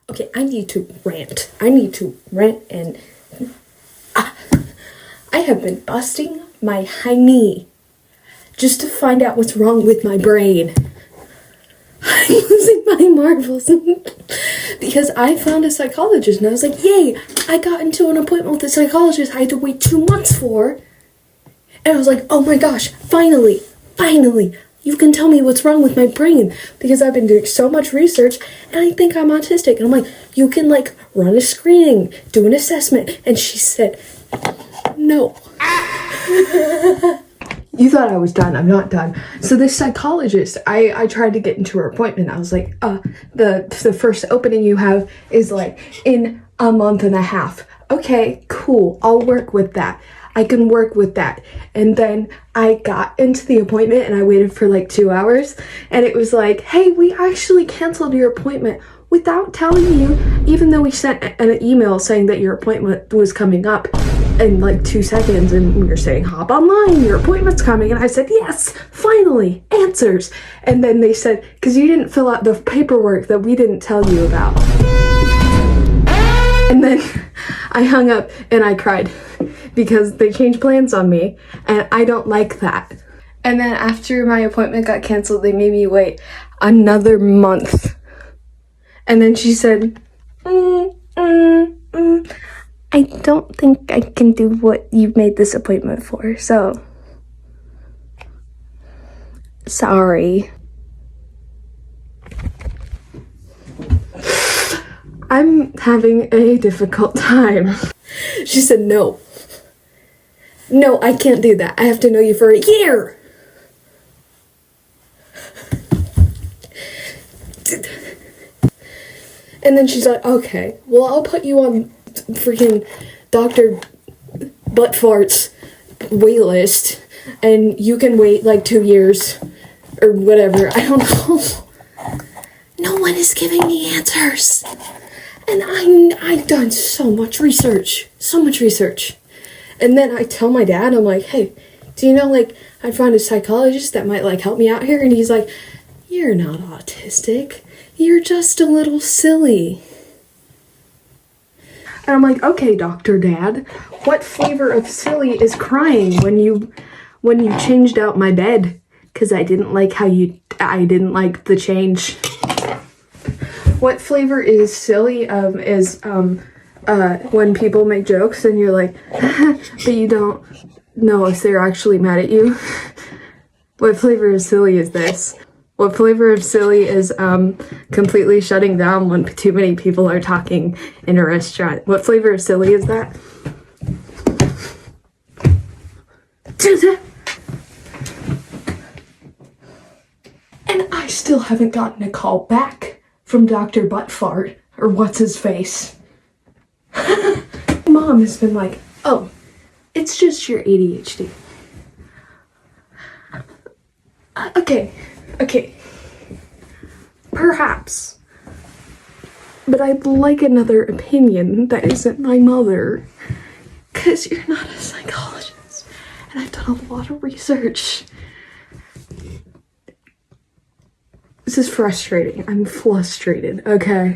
Okay, I need to rant. I need to rant and I have been busting my high knee just to find out what's wrong with my brain. I'm losing my marbles because I found a psychologist and I was like, yay, I got into an appointment with a psychologist I had to wait 2 months for. And I was like, oh my gosh, finally, you can tell me what's wrong with my brain because I've been doing so much research and I think I'm autistic. And I'm like, you can like run a screening, do an assessment. And she said, no. You thought I was done. I'm not done. So this psychologist, I tried to get into her appointment. I was like, the first opening you have is like in a month and a half. Okay, cool. I'll work with that. I can work with that. And then I got into the appointment and I waited for like 2 hours and it was like, hey, we actually canceled your appointment without telling you, even though we sent an email saying that your appointment was coming up in like 2 seconds and we were saying, hop online, your appointment's coming. And I said, yes, finally, answers. And then they said, because you didn't fill out the paperwork that we didn't tell you about. And then I hung up and I cried because they changed plans on me and I don't like that. And then after my appointment got canceled, they made me wait another month. And then she said, I don't think I can do what you made this appointment for, so sorry. I'm having a difficult time. She said, no, I can't do that. I have to know you for a year. And then she's like, okay, well, I'll put you on freaking Dr. Buttfart's wait list, and you can wait like 2 years or whatever. I don't know. No one is giving me answers. And I've done so much research. And then I tell my dad, I'm like, hey, do you know, like, I found a psychologist that might, like, help me out here? And he's like, you're not autistic. You're just a little silly. And I'm like, okay, Dr. Dad, what flavor of silly is crying when you changed out my bed? Because I didn't like the change. What flavor is silly is when people make jokes and you're like, but you don't know if they're actually mad at you. What flavor of silly is this? What flavor of silly is completely shutting down when too many people are talking in a restaurant? What flavor of silly is that? And I still haven't gotten a call back from Dr. Buttfart, or what's his face. Mom has been like, oh, it's just your ADHD. Okay. Perhaps. But I'd like another opinion that isn't my mother. Because you're not a psychologist. And I've done a lot of research. This is frustrating. I'm frustrated, okay?